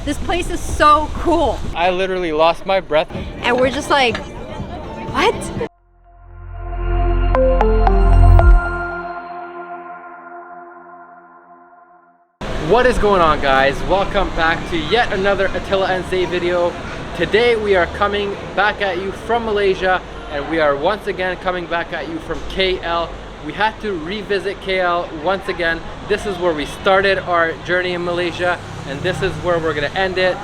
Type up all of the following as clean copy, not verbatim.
This place is so cool. I literally lost my breath. And we're just like, what? What is going on, guys? Welcome back to yet another Attila and Zay video. Today we are coming back at you from Malaysia, and we are once again coming back at you from KL. We had to revisit KL once again. This is where we started our journey in Malaysia, and this is where we're gonna end it.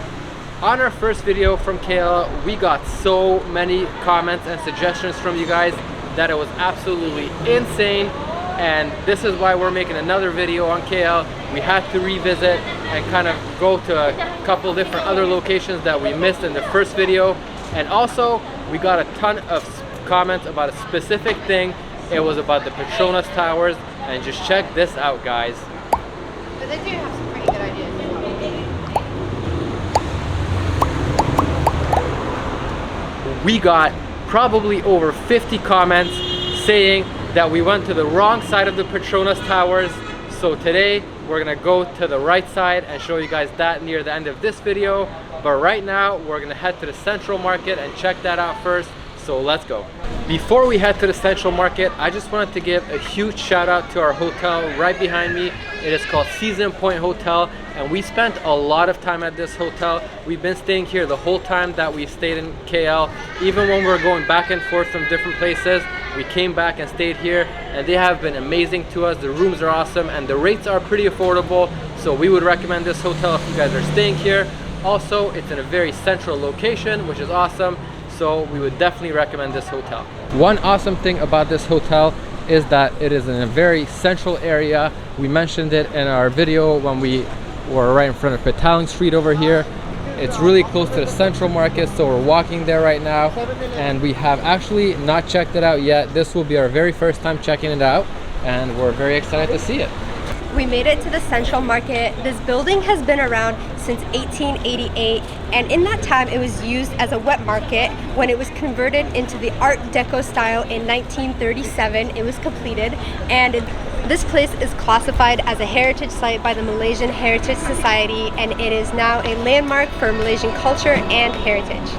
On our first video from KL, we got so many comments and suggestions from you guys that it was absolutely insane. And this is why we're making another video on KL. We had to revisit and kind of go to a couple different other locations that we missed in the first video. And also, we got a ton of comments about a specific thing. It was about the Petronas Towers. And just check this out, guys. But they do have some pretty good ideas. We got probably over 50 comments saying that we went to the wrong side of the Petronas Towers. So today we're gonna go to the right side and show you guys that near the end of this video. But right now we're gonna head to the Central Market and check that out first. So let's go. Before we head to the Central Market, I just wanted to give a huge shout out to our hotel right behind me. It is called Season Point Hotel, and we spent a lot of time at this hotel. We've been staying here the whole time that we stayed in KL. Even when we were going back and forth from different places, we came back and stayed here, and they have been amazing to us. The rooms are awesome and the rates are pretty affordable, so we would recommend this hotel if you guys are staying here. Also, it's in a very central location, which is awesome, so we would definitely recommend this hotel. One awesome thing about this hotel is that it is in a very central area. We mentioned it in our video when we were right in front of Petaling Street over here. It's really close to the Central Market, so we're walking there right now, and we have actually not checked it out yet. This will be our very first time checking it out, and we're very excited to see it. We made it to the Central Market. This building has been around since 1888, and in that time it was used as a wet market. When it was converted into the Art Deco style in 1937, it was completed, and this place is classified as a heritage site by the Malaysian Heritage Society, and it is now a landmark for Malaysian culture and heritage.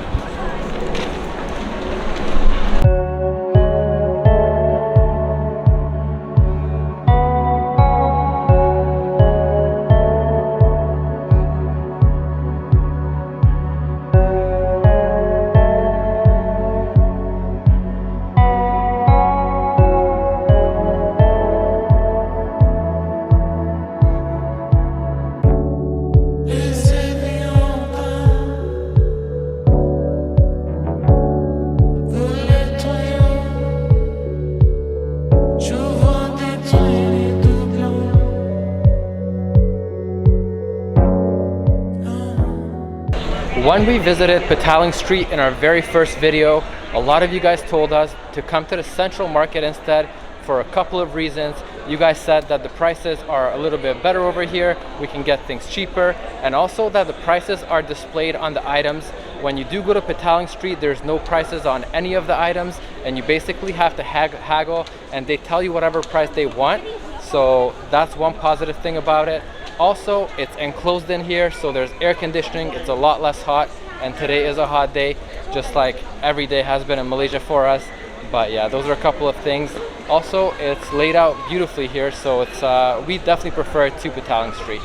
When we visited Petaling Street in our very first video, a lot of you guys told us to come to the Central Market instead for a couple of reasons. You guys said that the prices are a little bit better over here, we can get things cheaper, and also that the prices are displayed on the items. When you do go to Petaling Street, there's no prices on any of the items, and you basically have to haggle, and they tell you whatever price they want. So that's one positive thing about it. Also, it's enclosed in here, so there's air conditioning. It's a lot less hot, and today is a hot day, just like every day has been in Malaysia for us. But yeah, those are a couple of things. Also, it's laid out beautifully here, so it's we definitely prefer it to Petaling Street.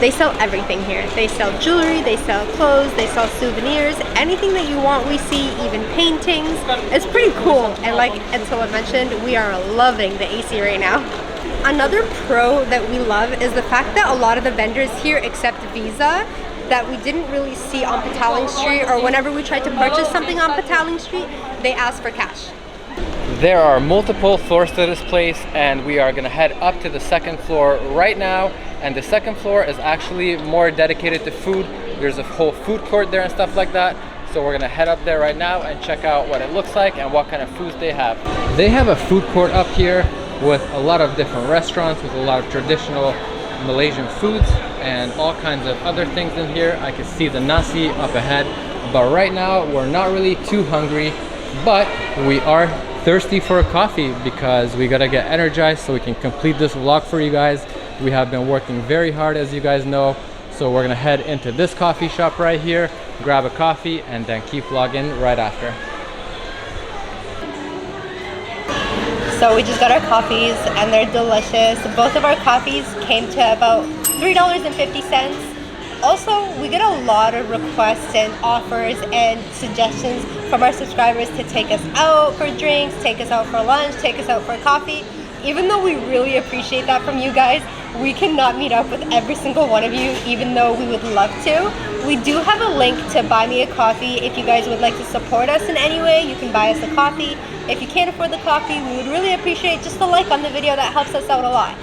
They sell everything here. They sell jewelry, they sell clothes, they sell souvenirs, anything that you want we see, even paintings. It's pretty cool, and like Attila mentioned, we are loving the AC right now. Another pro that we love is the fact that a lot of the vendors here accept Visa that we didn't really see on Petaling Street, or whenever we tried to purchase something on Petaling Street, they ask for cash. There are multiple floors to this place, and we are gonna head up to the second floor right now. And the second floor is actually more dedicated to food. There's a whole food court there and stuff like that. So we're gonna head up there right now and check out what it looks like and what kind of foods they have. They have a food court up here with a lot of different restaurants with a lot of traditional Malaysian foods and all kinds of other things in here. I can see the nasi up ahead, but right now we're not really too hungry, but we are thirsty for a coffee because we gotta get energized so we can complete this vlog for you guys. We have been working very hard, as you guys know, So we're gonna head into this coffee shop right here, grab a coffee, and then keep vlogging right after. So we just got our coffees and they're delicious. Both of our coffees came to about $3.50. Also, we get a lot of requests and offers and suggestions from our subscribers to take us out for drinks, take us out for lunch, take us out for coffee. Even though we really appreciate that from you guys, we cannot meet up with every single one of you, even though we would love to. We do have a link to buy me a coffee. If you guys would like to support us in any way, you can buy us a coffee. If you can't afford the coffee, we would really appreciate just a like on the video. That helps us out a lot.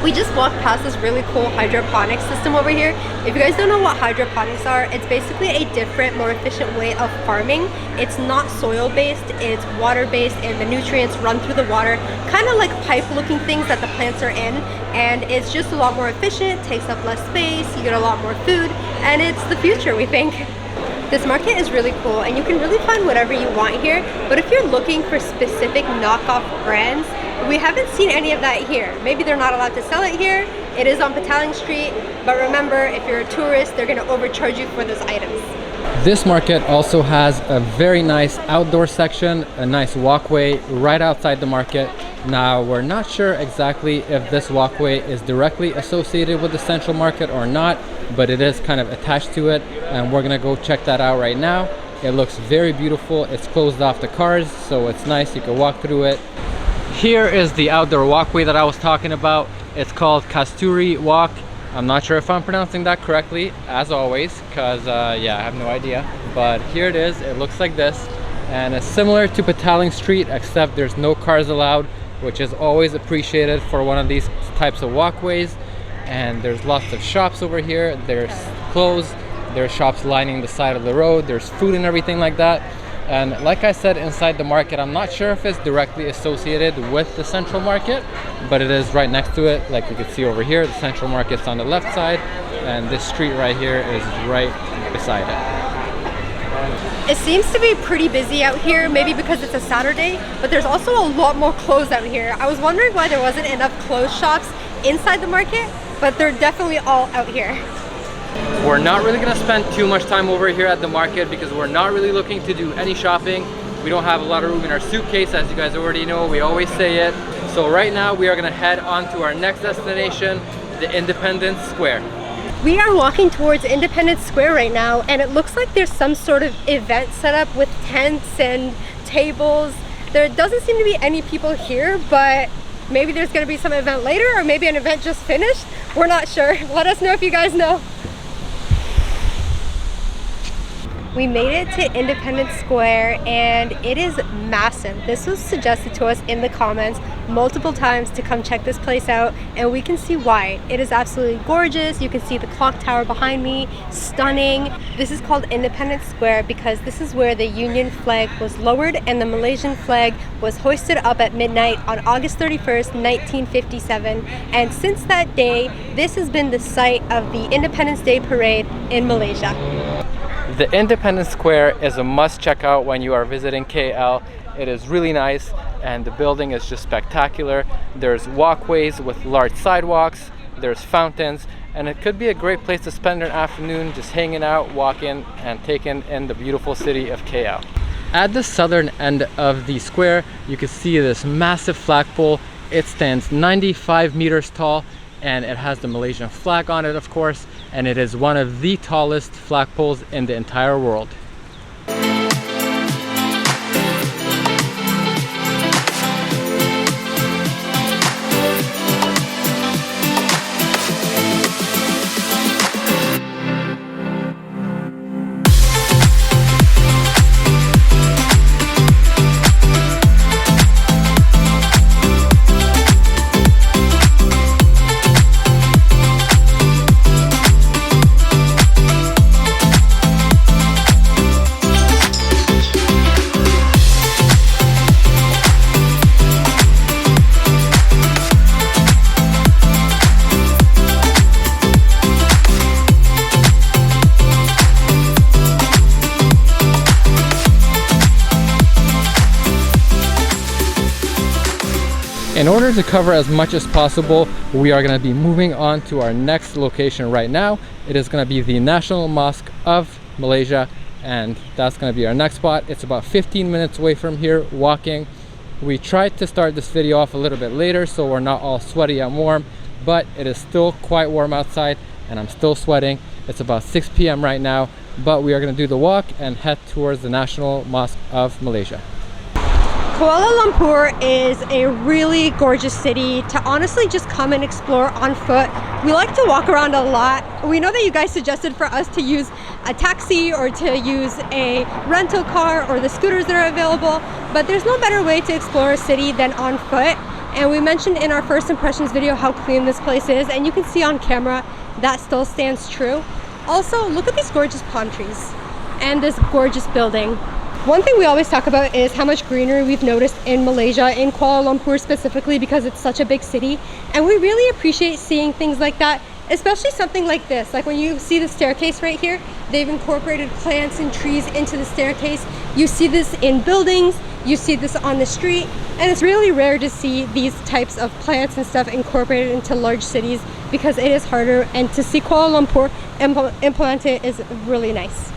We just walked past this really cool hydroponics system over here. If you guys don't know what hydroponics are, it's basically a different, more efficient way of farming. It's not soil based, it's water based, and the nutrients run through the water, kind of like pipe looking things that the plants are in, and it's just a lot more efficient, takes up less space, you get a lot more food, and it's the future, we think. This market is really cool and you can really find whatever you want here, but if you're looking for specific knockoff brands, we haven't seen any of that here. Maybe they're not allowed to sell it here. It is on Petaling Street, but remember, if you're a tourist, they're gonna overcharge you for those items. This market also has a very nice outdoor section, a nice walkway right outside the market. Now, we're not sure exactly if this walkway is directly associated with the central market or not, but it is kind of attached to it, and we're gonna go check that out right now. It looks very beautiful. It's closed off to cars, so it's nice. You can walk through it. Here is the outdoor walkway that I was talking about. It's called Kasturi Walk. I'm not sure if I'm pronouncing that correctly, as always, because yeah, I have no idea. But here it is. It looks like this, and it's similar to Petaling Street, except there's no cars allowed, which is always appreciated for one of these types of walkways. And there's lots of shops over here. There's clothes, there's shops lining the side of the road, there's food and everything like that. And like I said, inside the market, I'm not sure if it's directly associated with the central market, but it is right next to it. Like you can see over here, the central market's on the left side, and this street right here is right beside it. It seems to be pretty busy out here, maybe because it's a Saturday, but there's also a lot more clothes out here. I was wondering why there wasn't enough clothes shops inside the market, but they're definitely all out here. We're not really gonna spend too much time over here at the market because we're not really looking to do any shopping. We don't have a lot of room in our suitcase, as you guys already know, we always say it. So right now we are gonna head on to our next destination, the Independence Square. We are walking towards Independence Square right now, and it looks like there's some sort of event set up with tents and tables. There doesn't seem to be any people here, but maybe there's gonna be some event later, or maybe an event just finished. We're not sure. Let us know if you guys know. We made it to Independence Square and it is massive. This was suggested to us in the comments multiple times to come check this place out, and we can see why. It is absolutely gorgeous. You can see the clock tower behind me, stunning. This is called Independence Square because this is where the Union flag was lowered and the Malaysian flag was hoisted up at midnight on August 31st, 1957. And since that day, this has been the site of the Independence Day Parade in Malaysia. The Independence Square is a must check out when you are visiting KL. It is really nice and the building is just spectacular. There's walkways with large sidewalks, there's fountains, and it could be a great place to spend an afternoon just hanging out, walking, and taking in the beautiful city of KL. At the southern end of the square, you can see this massive flagpole. It stands 95 meters tall, and it has the Malaysian flag on it, of course, and it is one of the tallest flagpoles in the entire world. in order to cover as much as possible, we are going to be moving on to our next location right now. It is going to be the National Mosque of Malaysia, and that's going to be our next spot. It's about 15 minutes away from here walking. We tried to start this video off a little bit later so we're not all sweaty and warm, but it is still quite warm outside and I'm still sweating. It's about 6 p.m. right now, but we are going to do the walk and head towards the National Mosque of Malaysia. Kuala Lumpur is a really gorgeous city to honestly just come and explore on foot. We like to walk around a lot. We know that you guys suggested for us to use a taxi or to use a rental car or the scooters that are available, but there's no better way to explore a city than on foot. And we mentioned in our first impressions video how clean this place is, and you can see on camera that still stands true. Also, look at these gorgeous palm trees and this gorgeous building. One thing we always talk about is how much greenery we've noticed in Malaysia, in Kuala Lumpur specifically, because it's such a big city. And we really appreciate seeing things like that, especially something like this. Like when you see the staircase right here, they've incorporated plants and trees into the staircase. You see this in buildings, you see this on the street, and it's really rare to see these types of plants and stuff incorporated into large cities because it is harder, and to see Kuala Lumpur implement it is really nice.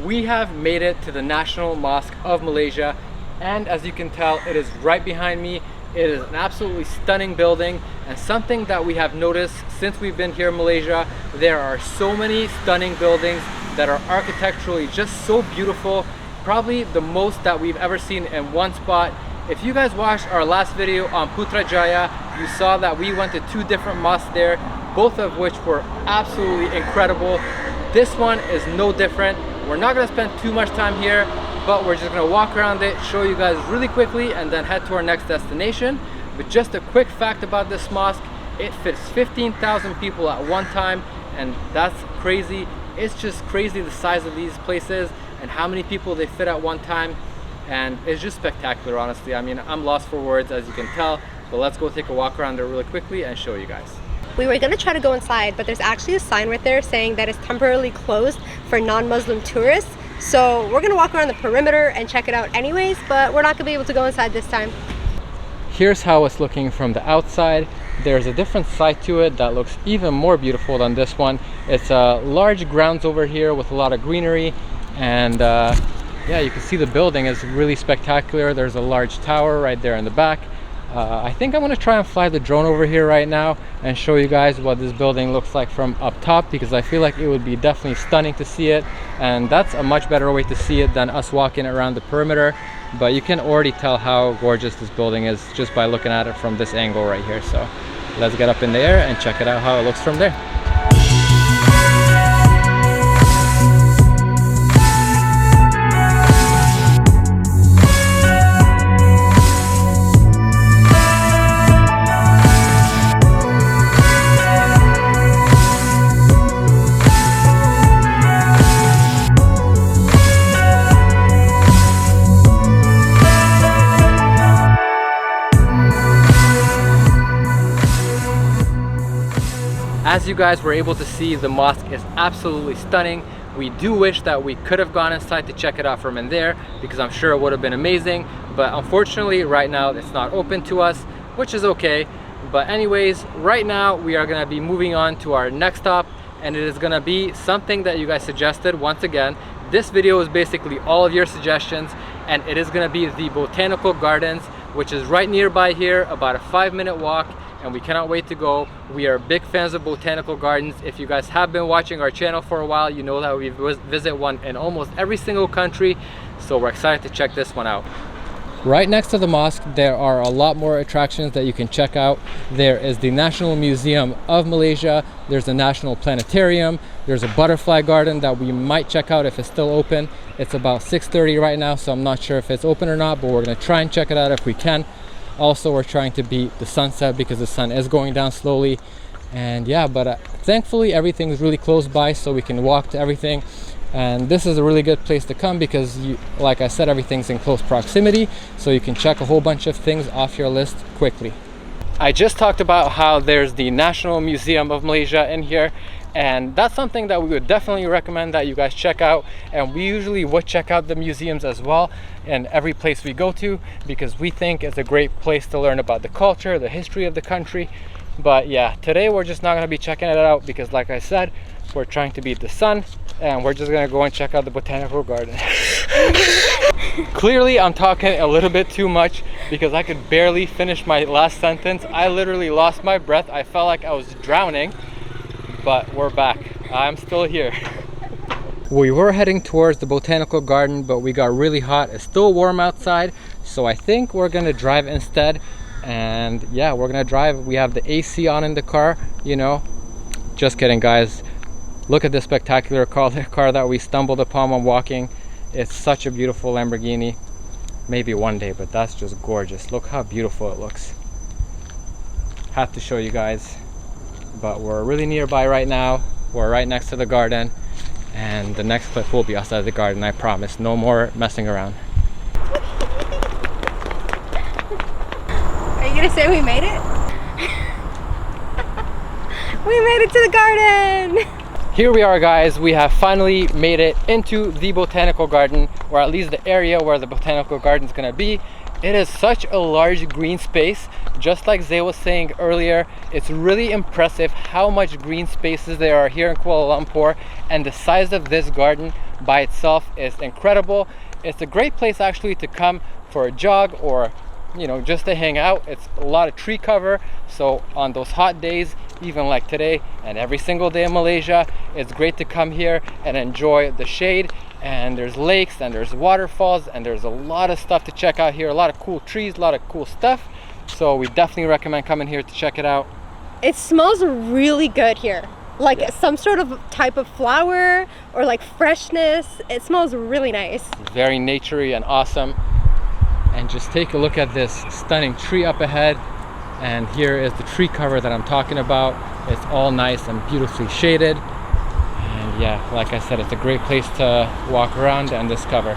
We have made it to the National Mosque of Malaysia, and as you can tell, it is right behind me. It is an absolutely stunning building, and something that we have noticed since we've been here in Malaysia, there are so many stunning buildings that are architecturally just so beautiful, probably the most that we've ever seen in one spot. If you guys watched our last video on Putrajaya, you saw that we went to 2 different mosques there, both of which were absolutely incredible. This one is no different. We're not going to spend too much time here, but we're just going to walk around it, show you guys really quickly, and then head to our next destination. But just a quick fact about this mosque, it fits 15,000 people at one time, and that's crazy. It's just crazy the size of these places and how many people they fit at one time, and it's just spectacular, honestly. I mean, I'm lost for words, as you can tell, but let's go take a walk around there really quickly and show you guys. We were gonna try to go inside, but there's actually a sign right there saying that it's temporarily closed for non-Muslim tourists. So we're gonna walk around the perimeter and check it out anyways, but we're not gonna be able to go inside this time. Here's how it's looking from the outside. There's a different side to it that looks even more beautiful than this one. It's large grounds over here with a lot of greenery, and yeah, you can see the building is really spectacular. There's a large tower right there in the back. I think I'm gonna try and fly the drone over here right now and show you guys what this building looks like from up top, because I feel like it would be definitely stunning to see it, and that's a much better way to see it than us walking around the perimeter. But you can already tell how gorgeous this building is just by looking at it from this angle right here. So let's get up in the air and check it out how it looks from there. As you guys were able to see, the mosque is absolutely stunning. We do wish that we could have gone inside to check it out from in there, because I'm sure it would have been amazing, but unfortunately right now it's not open to us, which is okay. But anyways, right now we are going to be moving on to our next stop, and it is going to be something that you guys suggested. Once again, this video is basically all of your suggestions, and it is going to be the Botanical Gardens, which is right nearby here, about a 5-minute walk, and we cannot wait to go. We are big fans of Botanical Gardens. If you guys have been watching our channel for a while, you know that we visit one in almost every single country, so we're excited to check this one out. Right next to the mosque, there are a lot more attractions that you can check out. There is the National Museum of Malaysia, there's the National Planetarium, there's a butterfly garden that we might check out if it's still open. It's about 6:30 right now, so I'm not sure if it's open or not, but we're gonna try and check it out if we can. Also, we're trying to beat the sunset because the sun is going down slowly. And yeah, but thankfully everything is really close by, so we can walk to everything. And this is a really good place to come because, like I said, everything's in close proximity, so you can check a whole bunch of things off your list quickly. I just talked about how there's the National Museum of Malaysia in here, And that's something that we would definitely recommend that you guys check out. And we usually would check out the museums as well in every place we go to, because we think it's a great place to learn about the culture, the history of the country. But yeah, today we're just not going to be checking it out because, like I said, we're trying to beat the sun, and we're just going to go and check out the Botanical Garden. Clearly I'm talking a little bit too much because I could barely finish my last sentence. I literally lost my breath. I felt like I was drowning. But we're back. I'm still here. We were heading towards the Botanical Garden, but we got really hot. It's still warm outside, so I think we're gonna drive instead. And yeah, we're gonna drive. We have the AC on in the car, you know. Just kidding, guys. Look at this spectacular car that we stumbled upon when walking. It's such a beautiful Lamborghini. Maybe one day, but that's just gorgeous. Look how beautiful it looks. Have to show you guys. But we're really nearby right now. We're right next to the garden, and the next clip will be outside the garden, I promise. No more messing around. Are you gonna say we made it? We made it to the garden! Here we are, guys. We have finally made it into the Botanical Garden, or at least the area where the Botanical Garden is gonna be. It is such a large green space. Just like Zay was saying earlier, it's really impressive how much green spaces there are here in Kuala Lumpur, and the size of this garden by itself is incredible. It's a great place actually to come for a jog, or you know, just to hang out. It's a lot of tree cover, so on those hot days, even like today and every single day in Malaysia, it's great to come here and enjoy the shade. And there's lakes and there's waterfalls and there's a lot of stuff to check out here, a lot of cool trees, a lot of cool stuff. So we definitely recommend coming here to check it out. It smells really good here, like some sort of type of flower or like freshness. It smells really nice. It's very naturey and awesome. And just take a look at this stunning tree up ahead, and here is the tree cover that I'm talking about. It's all nice and beautifully shaded. Yeah, like I said, it's a great place to walk around and discover.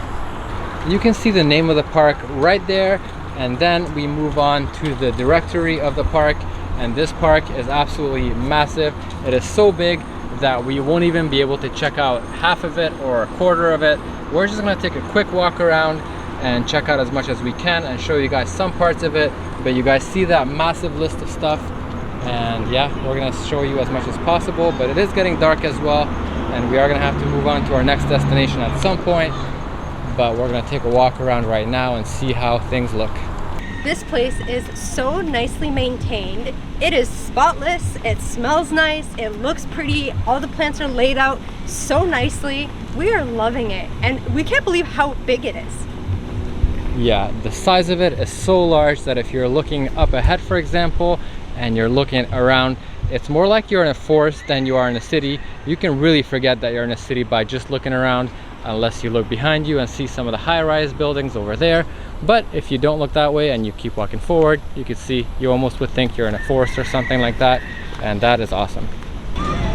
You can see the name of the park right there, and then we move on to the directory of the park, and this park is absolutely massive. It is so big that we won't even be able to check out half of it or a quarter of it. We're just gonna take a quick walk around and check out as much as we can and show you guys some parts of it, but you guys see that massive list of stuff, and yeah, we're gonna show you as much as possible. But it is getting dark as well, and we are gonna have to move on to our next destination at some point, but we're gonna take a walk around right now and see how things look. This place is so nicely maintained. It is spotless, it smells nice, it looks pretty, all the plants are laid out so nicely. We are loving it, and we can't believe how big it is. Yeah, the size of it is so large that if you're looking up ahead, for example, and you're looking around, it's more like you're in a forest than you are in a city. You can really forget that you're in a city by just looking around, unless you look behind you and see some of the high-rise buildings over there. But if you don't look that way and you keep walking forward, you can see, you almost would think you're in a forest or something like that, and that is awesome.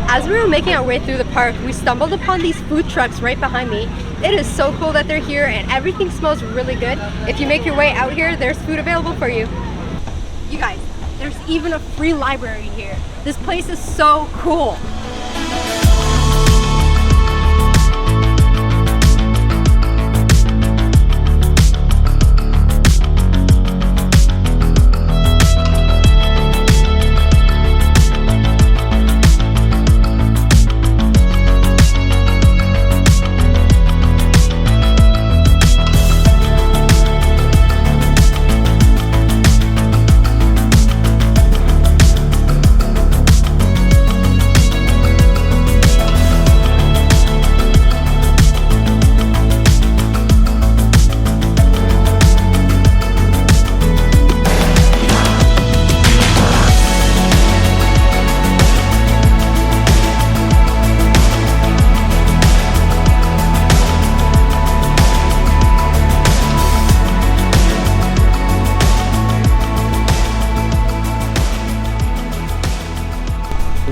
As we were making our way through the park, we stumbled upon these food trucks right behind me. It is so cool that they're here, and everything smells really good. If you make your way out here, there's food available for you. You guys, there's even a free library here. This place is so cool.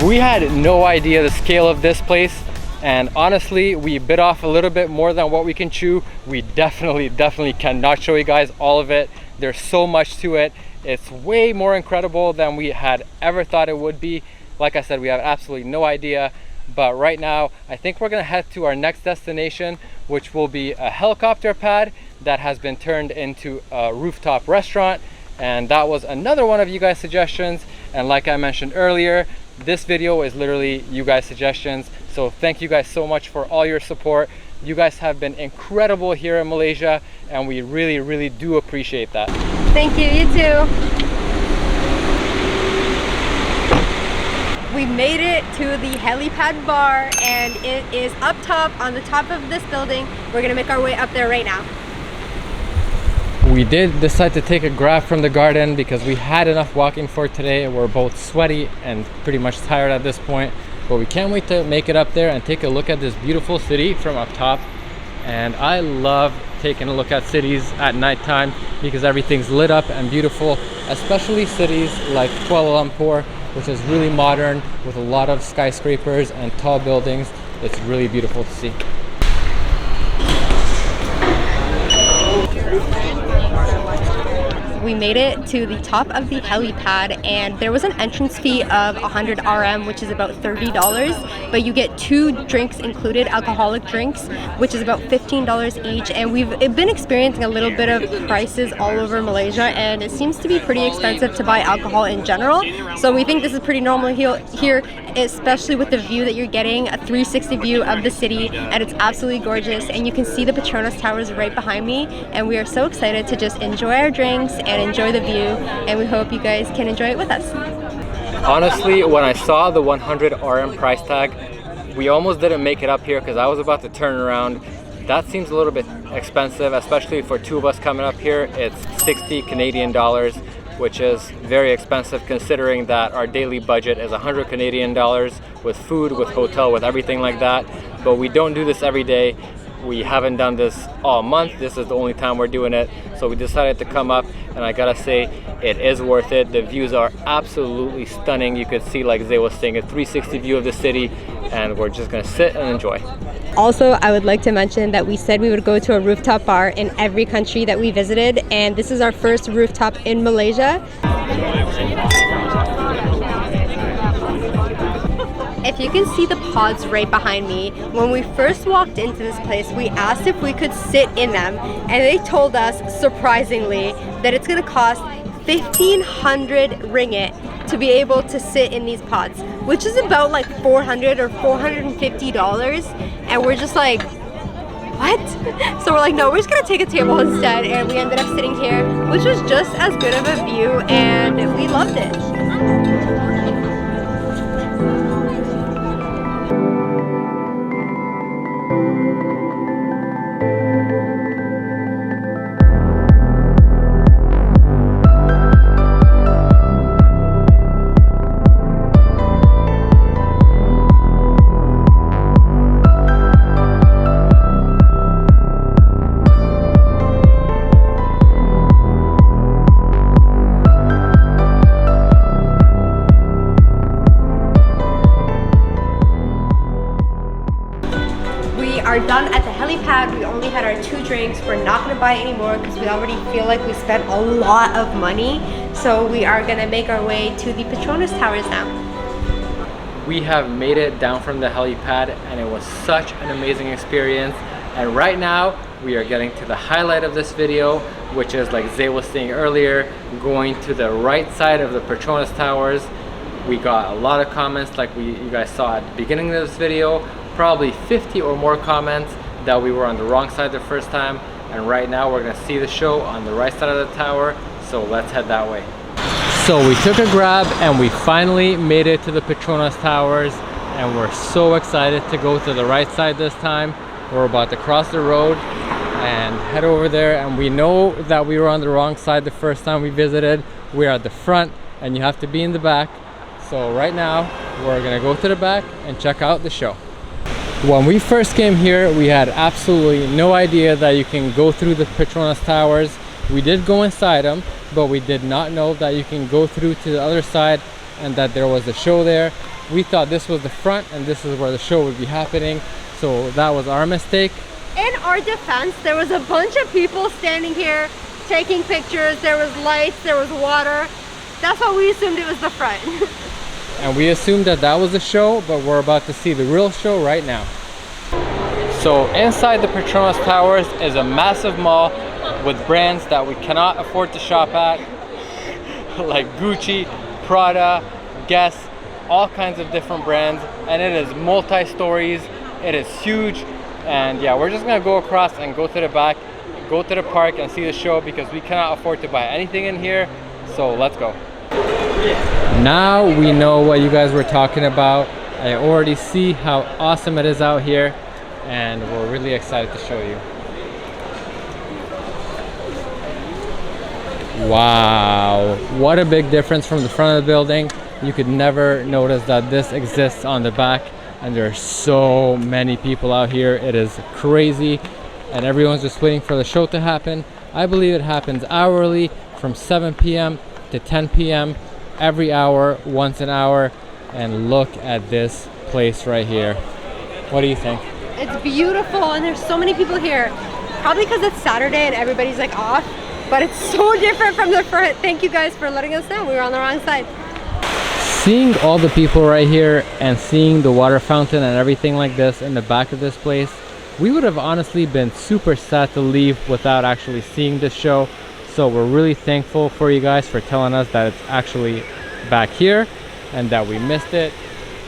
We had no idea the scale of this place, and honestly, we bit off a little bit more than what we can chew. We definitely cannot show you guys all of it. There's so much to it. It's way more incredible than we had ever thought it would be. Like I said, we have absolutely no idea. But right now, I think we're gonna head to our next destination, which will be a helicopter pad that has been turned into a rooftop restaurant. And that was another one of you guys' suggestions. And like I mentioned earlier, this video is literally you guys' suggestions. So thank you guys so much for all your support. You guys have been incredible here in Malaysia, and we really, really do appreciate that. Thank you, you too. We made it to the Helipad Bar, and it is up top on the top of this building. We're gonna make our way up there right now. We did decide to take a grab from the garden because we had enough walking for today. We're both sweaty and pretty much tired at this point, but we can't wait to make it up there and take a look at this beautiful city from up top. And I love taking a look at cities at nighttime because everything's lit up and beautiful, especially cities like Kuala Lumpur, which is really modern with a lot of skyscrapers and tall buildings. It's really beautiful to see. We made it to the top of the helipad, and there was an entrance fee of 100 RM, which is about $30, but you get 2 drinks included, alcoholic drinks, which is about $15 each. And we've been experiencing a little bit of prices all over Malaysia, and it seems to be pretty expensive to buy alcohol in general. So we think this is pretty normal here, especially with the view that you're getting, a 360 view of the city, and it's absolutely gorgeous. And you can see the Petronas Towers right behind me, and we are so excited to just enjoy our drinks and enjoy the view, and we hope you guys can enjoy it with us. Honestly, when I saw the 100 RM price tag, we almost didn't make it up here because I was about to turn around. That seems a little bit expensive, especially for 2 of us coming up here. It's 60 Canadian dollars, which is very expensive considering that our daily budget is 100 Canadian dollars with food, with hotel, with everything like that. But we don't do this every day. We haven't done this all month. This is the only time we're doing it. So we decided to come up, and I gotta say, it is worth it. The views are absolutely stunning. You could see, like Zay was saying, a 360 view of the city, and we're just gonna sit and enjoy. Also, I would like to mention that we said we would go to a rooftop bar in every country that we visited, and this is our first rooftop in Malaysia. If you can see the pods right behind me, when we first walked into this place, we asked if we could sit in them, and they told us, surprisingly, that it's gonna cost 1,500 ringgit to be able to sit in these pods, which is about like $400 or $450, and we're just like, what? So we're like, no, we're just gonna take a table instead, and we ended up sitting here, which was just as good of a view, and we loved it. Are done at the helipad. We only had our 2 drinks. We're not going to buy any more because we already feel like we spent a lot of money. So we are going to make our way to the Petronas Towers now. We have made it down from the helipad, and it was such an amazing experience. And right now we are getting to the highlight of this video, which is, like Zay was saying earlier, going to the right side of the Petronas Towers. We got a lot of comments like you guys saw at the beginning of this video. Probably 50 or more comments that we were on the wrong side the first time, and right now we're gonna see the show on the right side of the tower, so let's head that way. So we took a grab and we finally made it to the Petronas Towers, and we're so excited to go to the right side this time. We're about to cross the road and head over there, and we know that we were on the wrong side the first time we visited. We're at the front and you have to be in the back. So right now we're gonna go to the back and check out the show. When we first came here, we had absolutely no idea that you can go through the Petronas Towers. We did go inside them, but we did not know that you can go through to the other side and that there was a show there. We thought this was the front and this is where the show would be happening, so that was our mistake. In our defense, there was a bunch of people standing here taking pictures. There was lights, there was water. That's why we assumed it was the front. and we assumed that that was a show, but we're about to see the real show right now. So inside the Petronas Towers is a massive mall with brands that we cannot afford to shop at, like Gucci, Prada, Guess, all kinds of different brands, and it is multi-stories. It is huge, and yeah, we're just gonna go across and go to the back, go to the park and see the show because we cannot afford to buy anything in here. So let's go. Now we know what you guys were talking about. I already see how awesome it is out here, and we're really excited to show you. Wow, what a big difference from the front of the building. You could never notice that this exists on the back, and there are so many people out here. It is crazy, and everyone's just waiting for the show to happen. I believe it happens hourly from 7 p.m. to 10 p.m. every hour, once an hour. And look at this place right here. What do you think? It's beautiful, and there's so many people here. Probably because it's Saturday and everybody's like off, but it's so different from the front. Thank you guys for letting us know we were on the wrong side. Seeing all the people right here and seeing the water fountain and everything like this in the back of this place, we would have honestly been super sad to leave without actually seeing this show. So we're really thankful for you guys for telling us that it's actually back here and that we missed it.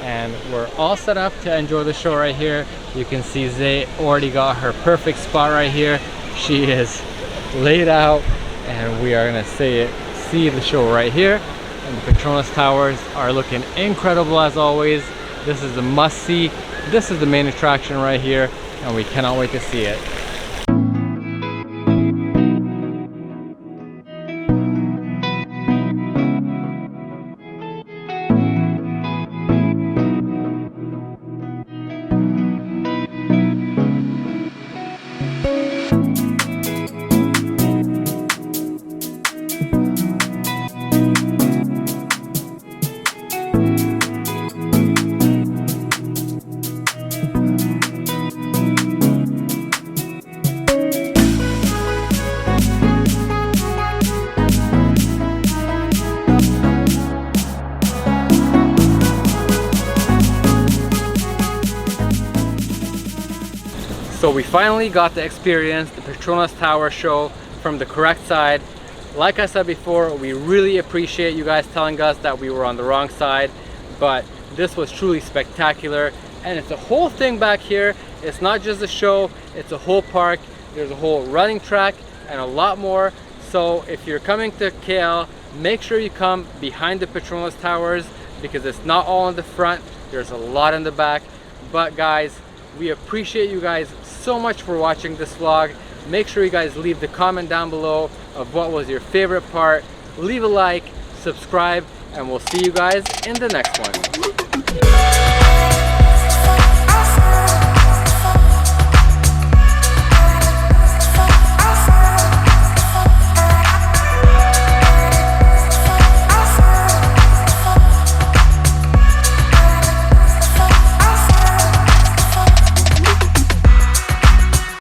And we're all set up to enjoy the show right here. You can see Zay already got her perfect spot right here. She is laid out, and we are gonna see the show right here. And the Petronas Towers are looking incredible as always. This is a must-see. This is the main attraction right here, and we cannot wait to see it. So we finally got to experience the Petronas Tower show from the correct side. Like I said before, we really appreciate you guys telling us that we were on the wrong side, but this was truly spectacular. And it's a whole thing back here. It's not just a show, it's a whole park. There's a whole running track and a lot more. So if you're coming to KL, make sure you come behind the Petronas Towers because it's not all in the front. There's a lot in the back. But guys, we appreciate you guys so much for watching this vlog. Make sure you guys leave the comment down below of what was your favorite part. Leave a like, subscribe, and we'll see you guys in the next one.